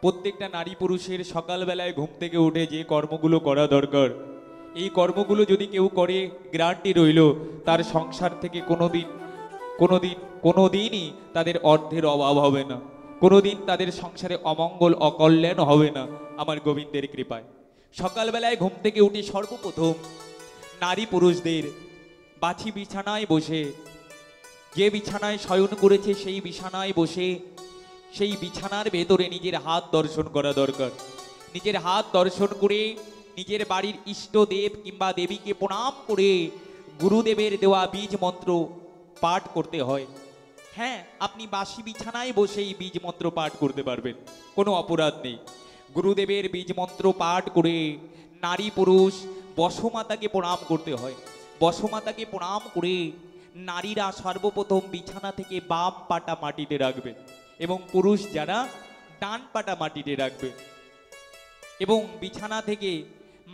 প্রত্যেকটা নারী পুরুষের সকালবেলায় ঘুম থেকে উঠে যে কর্মগুলো করা দরকার, এই কর্মগুলো যদি কেউ করে, গ্যারান্টি রইল তার সংসার থেকে কোনোদিনই তাদের অর্থের অভাব হবে না, কোনোদিন তাদের সংসারে অমঙ্গল অকল্যাণ হবে না আমার গোবিন্দের কৃপায়। সকালবেলায় ঘুম থেকে উঠে সর্বপ্রথম নারী পুরুষদের বাছি বিছানায় বসে, যে বিছানায় শয়ন করেছে সেই বিছানায় বসে সেই বিছানার ভেতরে নিজের হাত দর্শন করা দরকার। নিজের হাত দর্শন করে নিজের বাড়ির ইষ্টদেব কিংবা দেবীকে প্রণাম করে গুরুদেবের দেওয়া বীজ মন্ত্র পাঠ করতে হয়। হ্যাঁ, আপনি বাসি বিছানায় বসেই বীজ মন্ত্র পাঠ করতে পারবেন, কোনো অপরাধ নেই। গুরুদেবের বীজ মন্ত্র পাঠ করে নারী পুরুষ বসুমাতাকে প্রণাম করতে হয়। বসুমাতাকে প্রণাম করে নারীরা সর্বপ্রথম বিছানা থেকে বাম পাটা মাটিতে রাখবে এবং পুরুষ যারা ডান পাটা মাটিতে রাখবে এবং বিছানা থেকে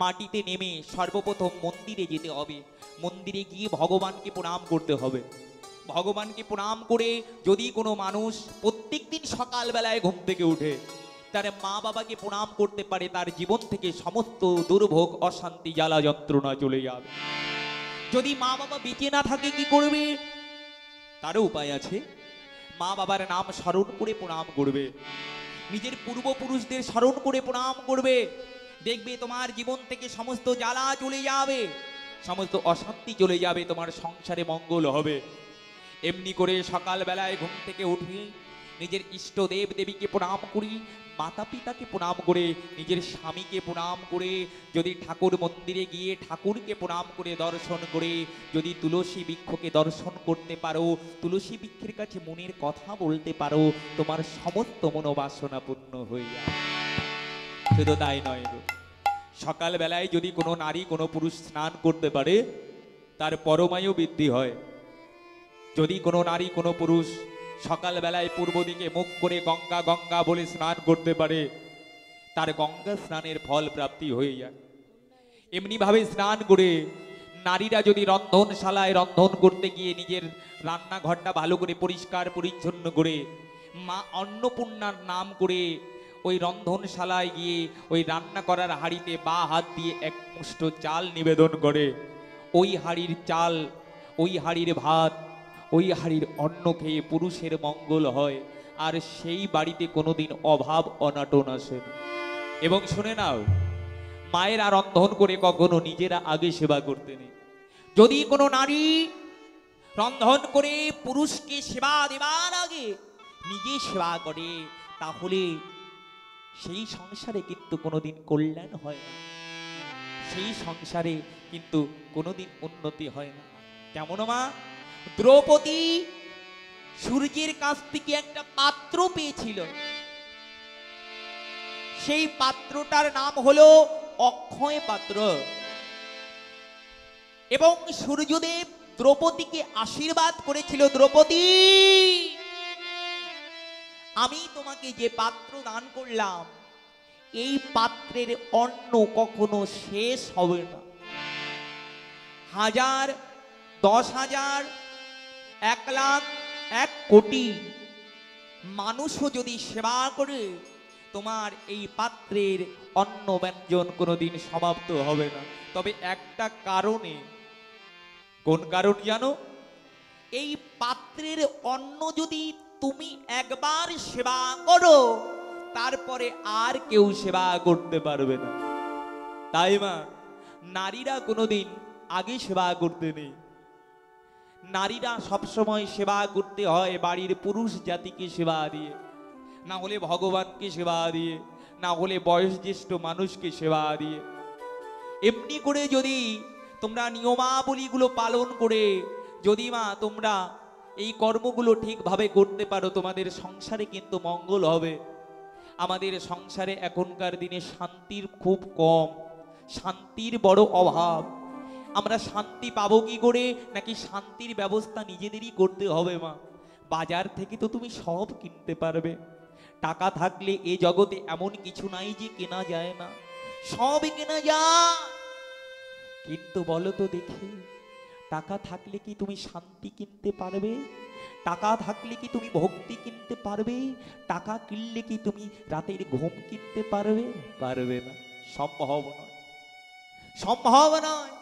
মাটিতে নেমে সর্বপ্রথম মন্দিরে যেতে হবে। মন্দিরে গিয়ে ভগবানকে প্রণাম করতে হবে। ভগবানকে প্রণাম করে যদি কোনো মানুষ প্রত্যেকদিন সকালবেলায় ঘুম থেকে উঠে তার মা বাবাকে প্রণাম করতে পারে, তার জীবন থেকে সমস্ত দুর্ভোগ অশান্তি জ্বালা যন্ত্রণা চলে যাবে। যদি মা বাবা বেঁচে না থাকে কি করবে? তারও উপায় আছে। মা বাবার নাম স্মরণ করে প্রণাম করবে, নিজের পূর্বপুরুষদের স্মরণ করে প্রণাম করবে। দেখবে তোমার জীবন থেকে সমস্ত জ্বালা চলে যাবে, সমস্ত অশান্তি চলে যাবে, তোমার সংসারে মঙ্গল হবে। এমনি করে সকালবেলায় ঘুম থেকে উঠে নিজের ইষ্টদেব দেবীকে প্রণাম করি, মাতা পিতাকে প্রণাম করে, নিজের স্বামীকে প্রণাম করে, যদি ঠাকুর মন্দিরে গিয়ে ঠাকুরকে প্রণাম করে দর্শন করে যদি তুলসী বৃক্ষকে দর্শন করতে পারো, তুলসী বৃক্ষের কাছে মনের কথা বলতে পারো, তোমার সমস্ত মনোবাসনা পূর্ণ হয়ে যায়। শুধু তাই নয় গো, সকালবেলায় যদি কোনো নারী কোনো পুরুষ স্নান করতে পারে তার পরমায়ু বৃদ্ধি হয়। যদি কোনো নারী কোনো পুরুষ সকালবেলায় পূর্ব দিকে মুখ করে গঙ্গা গঙ্গা বলে স্নান করতে পারে, তার গঙ্গা স্নানের ফল প্রাপ্তি হয়ে যায়। এমনিভাবে স্নান করে নারীরা যদি রন্ধনশালায় রন্ধন করতে গিয়ে নিজের রান্নাঘরটা ভালো করে পরিষ্কার পরিচ্ছন্ন করে মা অন্নপূর্ণার নাম করে ওই রন্ধনশালায় গিয়ে ওই রান্না করার হাঁড়িতে বা হাত দিয়ে এক মুষ্ট চাল নিবেদন করে, ওই হাঁড়ির চাল, ওই হাঁড়ির ভাত, ওই হাঁড়ির অন্ন খেয়ে পুরুষের মঙ্গল হয়, আর সেই বাড়িতে কোনোদিন অভাব অনাটন আসে না। এবং শুনে নাও, মায়েরা রন্ধন করে কখনো নিজেরা আগে সেবা করতে নেই। যদি কোনো নারী রন্ধন করে পুরুষকে সেবা দেবার আগে নিজে সেবা করে, তাহলে সেই সংসারে কিন্তু কোনোদিন কল্যাণ হয় না, সেই সংসারে কিন্তু কোনোদিন উন্নতি হয় না। কেমন মা? দ্রৌপদী সূর্যের কাছ থেকে একটা পাত্র পেয়েছিল, সেই পাত্রটার নাম হলো অক্ষয় পাত্র। এবং সূর্যদেব দ্রৌপদীকে আশীর্বাদ করেছিল, দ্রৌপদী, আমি তোমাকে যে পাত্র দান করলাম এই পাত্রের অন্ন কখনো শেষ হবে না। 1000, 10,000, 1,00,000, 1,00,00,000 মানুষও যদি সেবা করে তোমার এই পাত্রের অন্ন ব্যঞ্জন কোনোদিন সমাপ্ত হবে না। তবে একটা কারণে, কোন কারণ জানো? এই পাত্রের অন্ন যদি তুমি একবার সেবা করো তারপরে আর কেউ সেবা করতে পারবে না। তাই মা, নারীরা কোনোদিন আগে সেবা করতে নেই। নারীরা সবসময় সেবা করতে হয় বাড়ির পুরুষ জাতিকে সেবা দিয়ে, না হলে ভগবানকে সেবা দিয়ে, না হলে বয়োজ্যেষ্ঠ মানুষকে সেবা দিয়ে। এমনি করে যদি তোমরা নিয়মাবলীগুলো পালন করে যদি মা তোমরা এই কর্মগুলো ঠিকভাবে করতে পারো, তোমাদের সংসারে কিন্তু মঙ্গল হবে। আমাদের সংসারে এখনকার দিনে শান্তির খুব কম, শান্তির বড় অভাব। আমরা শান্তি পাবো কি করে? নাকি শান্তির ব্যবস্থা নিজেদেরই করতে হবে মা। বাজার থেকে তো তুমি সব কিনতে পারবে, টাকা থাকলে এ জগতে এমন কিছু নাই যে কেনা যায় না, সবই কেনা যায়। কিন্তু বলো তো দেখি, টাকা থাকলে কি তুমি শান্তি কিনতে পারবে? টাকা থাকলে কি তুমি ভক্তি কিনতে পারবে? টাকা কিনলে কি তুমি রাতের ঘুম কিনতে পারবে? পারবে না, সম্ভব নয়, সম্ভব নয়।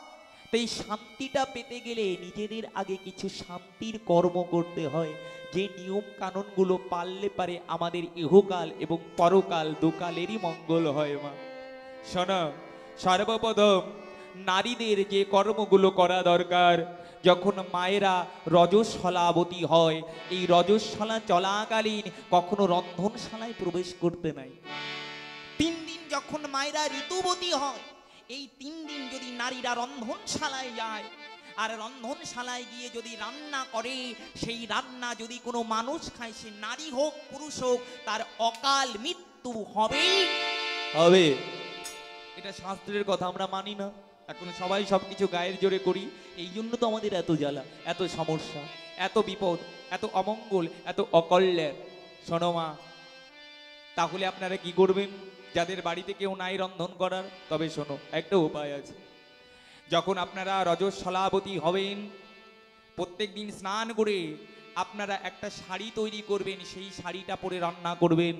তাই শান্তিটা পেতে গেলে নিজেদের আগে কিছু শান্তির কর্ম করতে হয়, যে নিয়ম কানুনগুলো পাললে পারে আমাদের ইহকাল এবং পরকাল দুকালেরই মঙ্গল হয়। মা শোনো, সর্বপ্রথম নারীদের যে কর্মগুলো করা দরকার, যখন মায়েরা রজস্বলাবতী হয়, এই রজস্বলা চলাকালীন কখনো রন্ধনশালায় প্রবেশ করতে নাই। 3 দিন যখন মায়েরা ঋতুবতী হয়, এই 3 দিন যদি নারীরা রন্ধনশালায় যায়, আর রন্ধনশালায় গিয়ে যদি রান্না করে, সেই রান্না যদি কোনো মানুষ খায়, সে নারী হোক পুরুষ হোক, তার অকাল মৃত্যু হবেই হবে। এটা শাস্ত্রের কথা আমরা মানি না, এখন সবাই সবকিছু গায়ের জোরে করি। এই জন্য তো আমাদের এত জ্বালা, এত সমস্যা, এত বিপদ, এত অমঙ্গল, এত অকল্যাণ। শোনো মা, তাহলে আপনারা কি করবেন? যাদের বাড়িতে কেউ নাই রন্ধন করার, তবে শোনো, একটা উপায় আছে। যখন আপনারা রজস্বলাবতী হবেন, প্রত্যেক দিন স্নান করে আপনারা একটা শাড়ি তৈরি করবেন, সেই শাড়িটা পরে রান্না করবেন।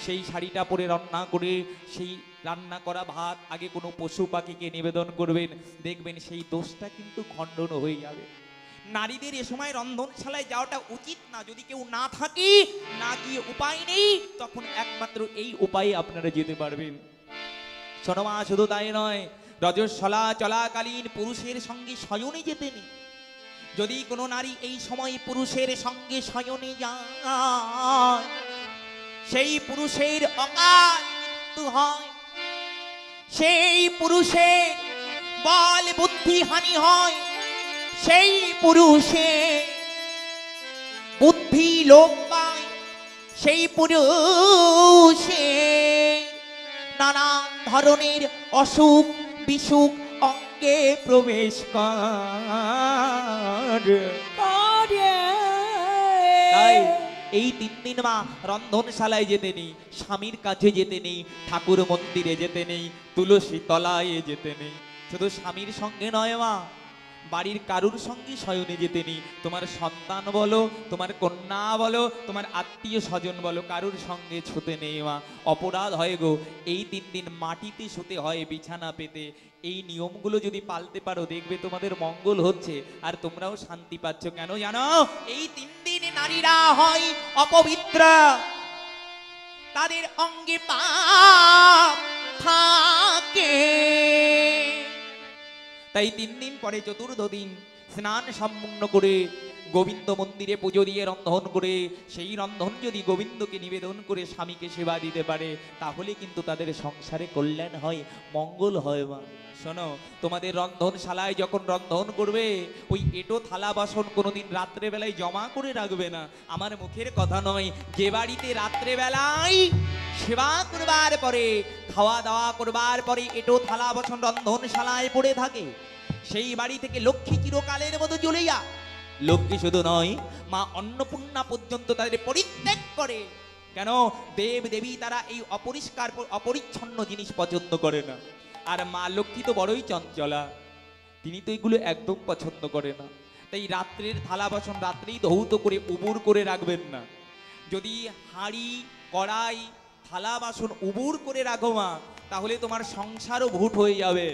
সেই শাড়িটা পরে রান্না করে সেই রান্না করা ভাত আগে কোনো পশু পাখিকে নিবেদন করবেন, দেখবেন সেই দোষটা কিন্তু খণ্ডন হয়ে যাবে। নারীদের এ সময় রন্ধনশালায় যাওয়াটা উচিত না। যদি কেউ না থাকে, না গিয়ে উপায় নেই, তখন একমাত্র এই উপায়ে আপনারা যেতে পারবেন। শোনো মা, শুধু তাই নয়, রজস্বলা চলাকালীন পুরুষের সঙ্গে শয়নে যেতে নেই। যদি কোনো নারী এই সময় পুরুষের সঙ্গে শয়নে যায়, সেই পুরুষের অকাল মৃত্যু হয়, সেই পুরুষের বল বুদ্ধি হানি হয়, সেই পুরুষের বুদ্ধি লোপ পায়, সেই পুরুষে নানান ধরনের অসুখ বিসুখ অঙ্গে প্রবেশ করে। তাই এই 3 দিন মা রন্ধনশালায় যেতে নেই, স্বামীর কাছে যেতে নেই, ঠাকুর মন্দিরে যেতে নেই, তুলসী তলায় যেতে নেই। শুধু স্বামীর সঙ্গে নয় মা, বাড়ির কারুর সঙ্গে শয়নে যেতে নেই। তোমার সন্তান বলো, তোমার কন্যা বলো, তোমার আত্মীয় স্বজন বলো, কারুর সঙ্গে ছুতে নেই মা, অপরাধ হয় গো। এই 3 দিন মাটিতে শুতে হয়, বিছানা পেতে। এই নিয়মগুলো যদি পালতে পারো, দেখবে তোমাদের মঙ্গল হচ্ছে, আর তোমরাও শান্তি পাচ্ছ। কেন জানো? এই 3 দিন নারীরা হয় অপবিত্র, তাদের অঙ্গে পাপ থাকে। তাই 3 দিন পরে চতুর্থ দিন স্নান সম্পূর্ণ করে গোবিন্দ মন্দিরে পুজো দিয়ে রন্ধন করে, সেই রন্ধন যদি গোবিন্দকে নিবেদন করে স্বামীকে সেবা দিতে পারে, তাহলে কিন্তু তাদের সংসারে কল্যাণ হয়, মঙ্গল হয়। মা শোনো, তোমাদের রন্ধনশালায় যখন রন্ধন করবে, ওই এঁটো থালা বাসন কোনোদিন রাত্রেবেলায় জমা করে রাখবে না। আমার মুখের কথা নয়, যে বাড়িতে রাত্রেবেলায় সেবা করবার পরে, খাওয়া দাওয়া করবার পরে এঁটো থালা বাসন রন্ধনশালায় পড়ে থাকে, সেই বাড়ি থেকে লক্ষ্মী চিরকালের মতো চলে যায়। লক্ষ্মী শুধু নয়, মা অন্নপূর্ণা পর্যন্ত তাদের পরিত্যাগ করে। কেন? দেব দেবী তারা এই অপরিষ্কার অপরিচ্ছন্ন জিনিস পছন্দ করে না। আর মা লক্ষ্মী তো বড়ই চঞ্চলা, তিনি তো এগুলো একদম পছন্দ করে না। তাই রাত্রের থালা বাসন রাত্রেই ধৌত করে উবুর করে রাখবেন না। যদি হাঁড়ি কড়াই থালা বাসন উবুর করে রাখো মা, তাহলে তোমার সংসারও ভুট হয়ে যাবে।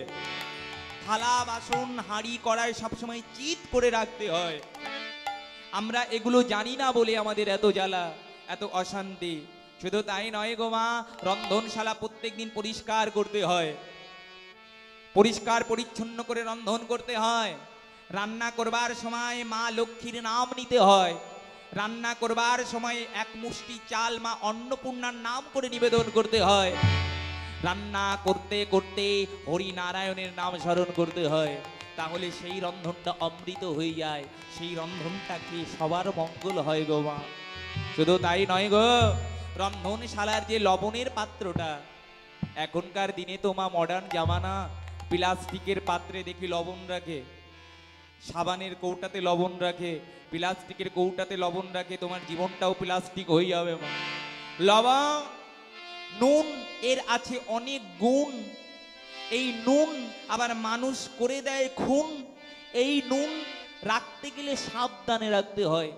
থালা বাসন হাঁড়ি কড়াই সবসময় চিত করে রাখতে হয়। আমরা এগুলো জানি না বলে আমাদের এত জ্বালা, এত অশান্তি। শুধু তাই নয় গো মা, রন্ধনশালা প্রত্যেকদিন পরিষ্কার করতে হয়, পরিষ্কার পরিচ্ছন্ন করে রন্ধন করতে হয়। রান্না করবার সময় মা লক্ষ্মীর নাম নিতে হয়। রান্না করবার সময় এক মুষ্টি চাল মা অন্নপূর্ণার নাম করে নিবেদন করতে হয়। রান্না করতে করতে হরি নারায়ণের নাম স্মরণ করতে হয়, তাহলে সেই রন্ধনটা অমৃত হয়ে যায়। সেই রন্ধনটা কি সবার মঙ্গল হয় গো মা। শুধু তাই নয় গো, রন্ধনশালার যে লবণের পাত্রটা, এখনকার দিনে তো মা মডার্ন জামানা, প্লাস্টিকের পাত্রে দেখি লবণ রাখে, সাবানের কৌটাতে লবণ রাখে, প্লাস্টিকের কৌটাতে লবণ রাখে। তোমার জীবনটাও প্লাস্টিক হয়ে যাবে মা। লবণ নুন এর আছে অনেক গুণ, এই নুন আবার মানুষ করে দেয় খুন। এই নুন রাখতে গেলে সাবধানে রাখতে হয়।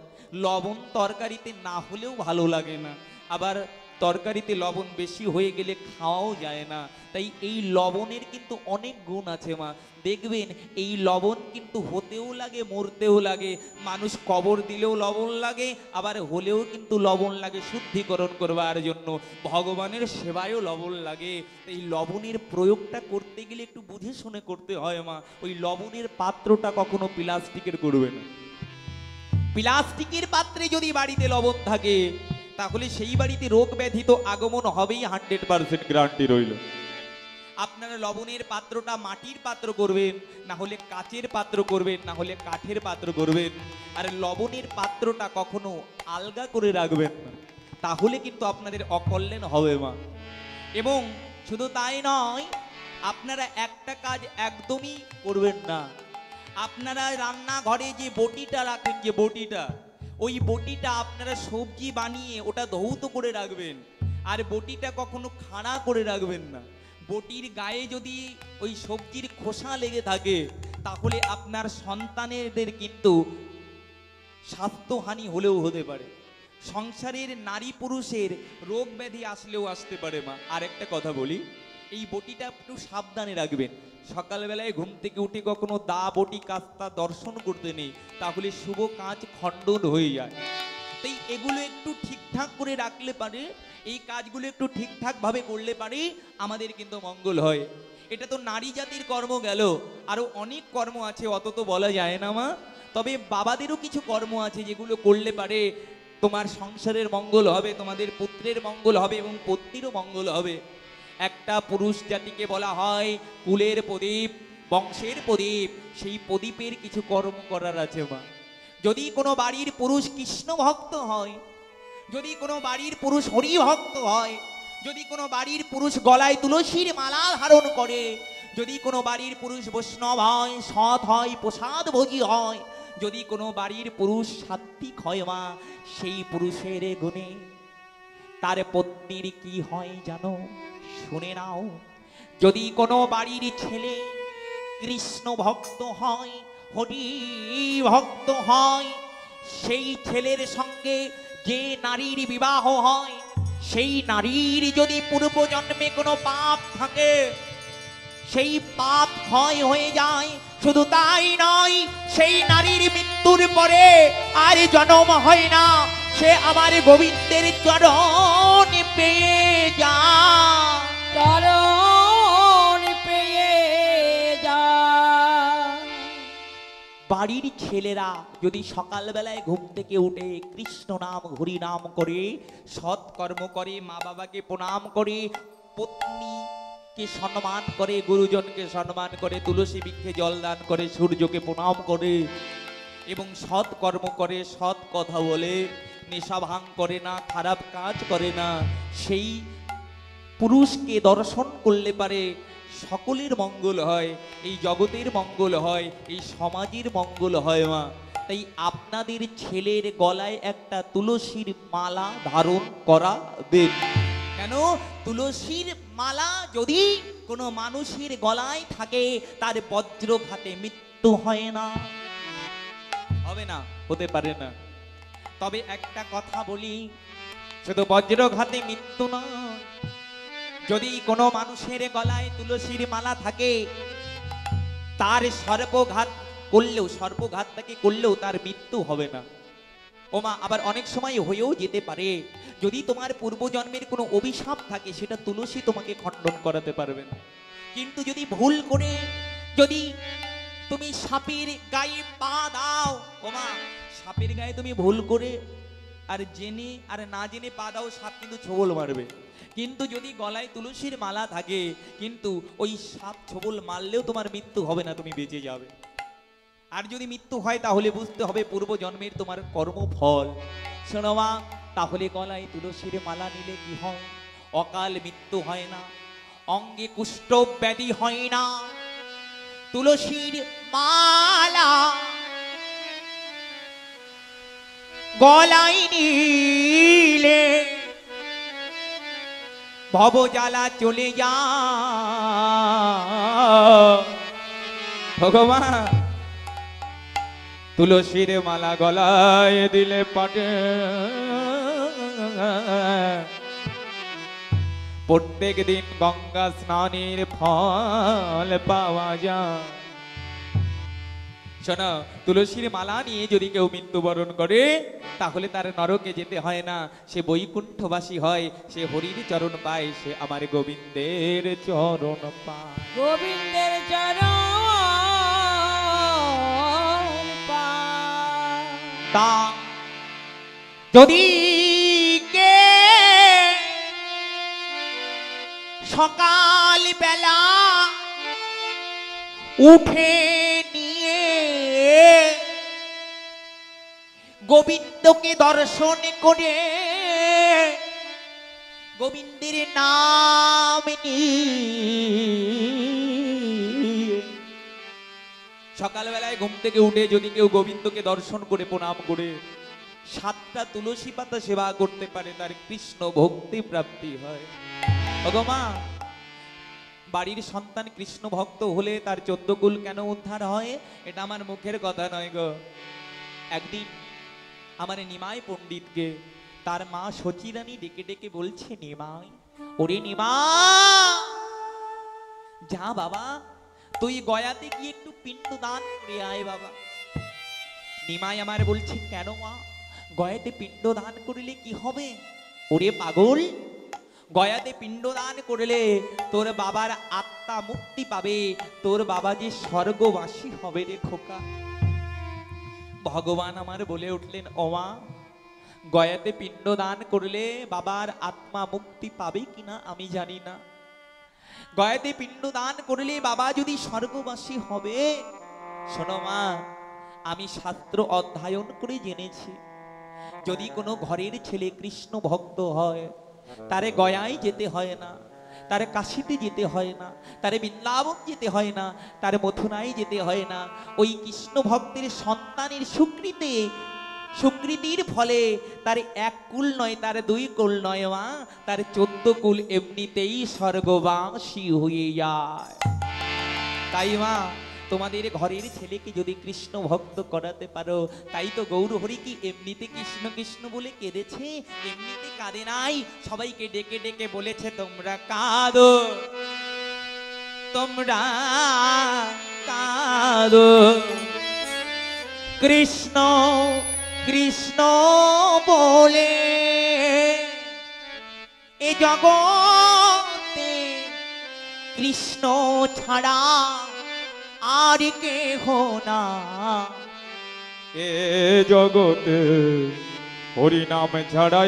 লবণ তরকারিতে না হলেও ভালো লাগে না, আবার তরকারিতে লবণ বেশি হয়ে গেলে খাওয়াও যায় না। তাই এই লবণের কিন্তু অনেক গুণ আছে মা। দেখবেন এই লবণ কিন্তু হতেও লাগে, মরতেও লাগে। মানুষ কবর দিলেও লবণ লাগে, আবার হলেও কিন্তু লবণ লাগে শুদ্ধিকরণ করবার জন্য। ভগবানের সেবায়ও লবণ লাগে। এই লবণের প্রয়োগটা করতে গেলে একটু বুঝে শুনে করতে হয় মা। ওই লবণের পাত্রটা কখনো প্লাস্টিকের করবে না। প্লাস্টিকের পাত্রে যদি বাড়িতে লবণ থাকে, তাহলে সেই বাড়িতে রোগ ব্যাধি তো আগমন হবেই, 100% গ্যারান্টি রইল। আপনারা লবণের পাত্রটা মাটির পাত্র করবেন, না হলে কাচের পাত্র করবেন, না হলে কাঠের পাত্র করবেন। আর লবণের পাত্রটা কখনো আলগা করে রাখবেন না, তাহলে কিন্তু আপনাদের অকল্যাণ হবে মা। এবং শুধু তাই নয়, আপনারা একটা কাজ একদমই করবেন না। আপনারা রান্নাঘরে যে বটিটা রাখেন, যে বটিটা, ওই বটিটা আপনারা সবজি বানিয়ে ওটা ধৌত করে রাখবেন। আর বটিটা কখনো খাড়া করে রাখবেন না। বটির গায়ে যদি ওই সবজির খোসা লেগে থাকে, তাহলে আপনার সন্তানেদের কিন্তু স্বাস্থ্যহানি হলেও হতে পারে। সংসারের নারী পুরুষের রোগ ব্যাধি আসলেও আসতে পারে মা। আর একটা কথা বলি, এই বটিটা একটু সাবধানে রাখবেন। সকালবেলায় ঘুম থেকে উঠে কখনো দা বটি কাস্তা দর্শন করতে নেই, তাহলে শুভ কাজ খণ্ডন হয়ে যায়। তাই এগুলো একটু ঠিকঠাক করে রাখলে পারে, এই কাজগুলো একটু ঠিকঠাক ভাবে করলে পারে আমাদের কিন্তু মঙ্গল হয়। এটা তো নারী জাতির কর্ম গেল, আরো অনেক কর্ম আছে, অত তো বলা যায় না মা। তবে বাবাদেরও কিছু কর্ম আছে যেগুলো করলে পারে তোমার সংসারের মঙ্গল হবে, তোমাদের পুত্রের মঙ্গল হবে এবং পত্নীরও মঙ্গল হবে। একটা পুরুষ জাতিকে বলা হয় কুলের প্রদীপ, বংশের প্রদীপ। সেই প্রদীপের কিছু কর্ম করার আছে মা। যদি কোনো বাড়ির পুরুষ কৃষ্ণ ভক্ত হয়, যদি কোনো বাড়ির পুরুষ হরি ভক্ত হয়, যদি কোনো বাড়ির পুরুষ গলায় তুলসীর মালা ধারণ করে, যদি কোনো বাড়ির পুরুষ বৈষ্ণব হয়, সৎ হয়, প্রসাদ ভোগী হয়, যদি কোনো বাড়ির পুরুষ সাত্বিক হয় মা, সেই পুরুষের গুণে তার পত্নীর কি হয় জানো? শুনে নাও। যদি কোনো বাড়ির ছেলে কৃষ্ণ ভক্ত হয়, হরি ভক্ত হয়, সেই ছেলের সঙ্গে যে নারীর বিবাহ হয়, সেই নারীর যদি পূর্বজন্মে কোনো পাপ থাকে, সেই পাপ ক্ষয় হয়ে যায়। শুধু তাই নয়, সেই নারীর মৃত্যুর পরে আর জন্ম হয় না, সে আমার গোবিন্দের চরণ পেয়ে যায়, চরণ পেয়ে যায়। বাড়ির ছেলেরা যদি সকালবেলায় ঘুম থেকে উঠে কৃষ্ণ নাম হরি নাম করে, সৎকর্ম করে, মা বাবাকে প্রণাম করে, পত্নীকে সম্মান করে, গুরুজনকে সম্মান করে, তুলসী বৃক্ষে জল দান করে, সূর্যকে প্রণাম করে এবং সৎ কর্ম করে, সৎ কথা বলে, নেশা ভাঙ করে না, খারাপ কাজ করে না, সেই পুরুষকে দর্শন করলে পারে সকলের মঙ্গল হয়, এই জগতের মঙ্গল হয়, এই সমাজের মঙ্গল হয় মা। তাই আপনাদের ছেলের গলায় একটা তুলসীর মালা ধারণ করাবেন। কেন? তুলসীর মালা যদি কোনো মানুষের গলায় থাকে, তার বজ্রঘাতে মৃত্যু হয় না, হবে না, হতে পারে না। তবে একটা কথা বলি, শুধু বজ্রঘাতে মৃত্যু নয়, যদি কোনো মানুষের গলায় তুলসীর মালা থাকে, তার সর্পঘাত করলেও, সর্পঘাতটাকে করলেও তার মৃত্যু হবে না। ওমা, আবার অনেক সময় হয়েও যেতে পারে, যদি তোমার পূর্বজন্মের কোনো অভিশাপ থাকে, সেটা তুলসী তোমাকে খণ্ডন করাতে পারবে না। কিন্তু যদি ভুল করে যদি তুমি সাপের গায়ে পা দাও, ওমা, সাপের গায়ে তুমি ভুল করে আর জেনে আর না জেনে পা দাও, সাপ কিন্তু ছোবল মারবে। কিন্তু যদি গলায় তুলসীর মালা থাকে, কিন্তু ওই সাপ ছোবল মারলেও তোমার মৃত্যু হবে না, তুমি বেঁচে যাবে। আর যদি মৃত্যু হয়, তাহলে বুঝতে হবে পূর্ব জন্মের তোমার কর্মফল। শোনো মা, তাহলে গলায় তুলসীর মালা নিলে কি হয়? অকাল মৃত্যু হয় না, অঙ্গে কুষ্ঠ ব্যাধি হয় না। তুলসীর মালা গলায় নিলে ভবজ্বালা চলে যা। ভগবান তুলসীর মালা গলায় দিলে পাটে প্রত্যেক দিন গঙ্গা স্নানের ফল পাওয়া যায়। শোনো, তুলসীর মালা নিয়ে যদি কেউ মৃত্যুবরণ করে তাহলে তার নরকে যেতে হয় না, সে বৈকুণ্ঠবাসী হয়, সে হরির চরণ পায়, সে আমার গোবিন্দের চরণ পায়। গোবিন্দের চরণ পায়। তা যদি কে সকাল বেলা উঠে নিয়ে গোবিন্দকে দর্শন করে গোবিন্দের নাম নিয়ে সকালবেলায় ঘুম থেকে উঠে যদি কেউ গোবিন্দকে দর্শন করে প্রণাম করে 7টা তুলসী পাতা সেবা করতে পারে, তার কৃষ্ণ ভক্তি প্রাপ্তি হয়। ওগো মা, বাড়ির সন্তান কৃষ্ণ ভক্ত হলে তার 14 কুল কেন উদ্ধার হয়? এটা আমার মুখের কথা নয় গো। একদিন আমার নিমাই পণ্ডিতকে তার মা সচিরানী ডেকে ডেকে বলছে, নিমাই, ওরে নিমা, যা বাবা, তুই গয়াতে গিয়ে একটু পিণ্ড দান করে আয় বাবা। নিমাই আমার বলছে, কেন মা, গয়াতে পিণ্ড দান করলে কি হবে? ওরে পাগল, গয়াতে পিণ্ড দান করলে তোর বাবার আত্মা মুক্তি পাবে, তোর বাবা যে স্বর্গবাসী হবে রে খোকা। ভগবান আমার বলে উঠলেন, ও মা, গয়াতে পিণ্ড দান করলে বাবার আত্মা মুক্তি পাবে কিনা আমি জানি না। গয়াতে পিণ্ড দান করলে বাবা যদি স্বর্গবাসী হবে, শোনো মা, আমি শাস্ত্র অধ্যয়ন করে জেনেছি, যদি কোনো ঘরের ছেলে কৃষ্ণ ভক্ত হয় তারে গয়ায় যেতে হয় না, তারে কাশীতে যেতে হয় না, তারে বৃন্দাবন যেতে হয় না, তারে মথুরায় যেতে হয় না। ওই কৃষ্ণ ভক্তের সন্তানের সুকৃতির ফলে তার 1 কুল নয়, তার 2 কুল নয় মা, তার 14 কুল এমনিতেই স্বর্গবাসী হয়ে যায়। তাই মা, তোমাদের ঘরের ছেলেকে যদি কৃষ্ণ ভক্ত করাতে পারো, তাই তো গৌর হরি কি এমনিতে কৃষ্ণ কৃষ্ণ বলে কেঁদেছে, এমনিতে কাঁদে নাই, সবাইকে ডেকে ডেকে বলেছে, তোমরা কাঁদো, তোমরা কাঁদো, কৃষ্ণ কৃষ্ণ বলে এ জগতে কৃষ্ণ ছাড়া আর কেহ না, এ জগতে হরি নাম ছাড়া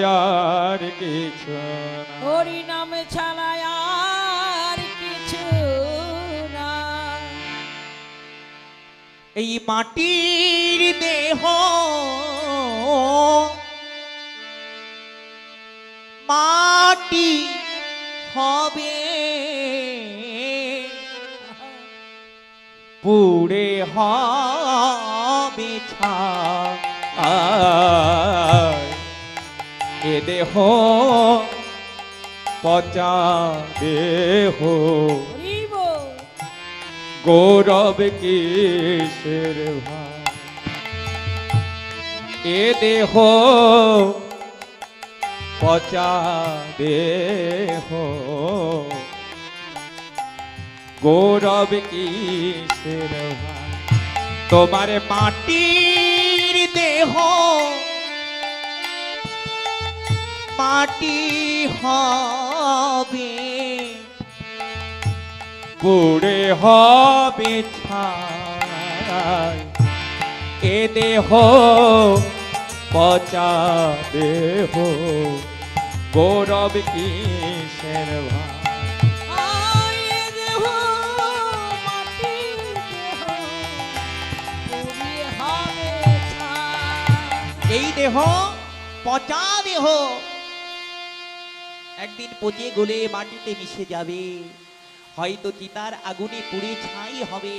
আর কিছু না, হরি নাম ছাড়া আর কিছু না। এই মাটির দেহ মাটি হবে, পুড়ে হবে ছাই, এ দেহ পচা দেহ, গৌরব কিসের ভাই, এ দেহ পচা দেহ, গৌরব কিসের ভাই, তোমার মাটির দেহ মাটি হবে, পুড়ে হবে ছাই, এ দেহ পচা দেহ, গৌরব কিসের ভাই। এই দেহ পচা দেহ একদিন পচে গলে মাটিতে মিশে যাবে, হয়তো চিতার আগুনে পুড়ে ছাই হবে।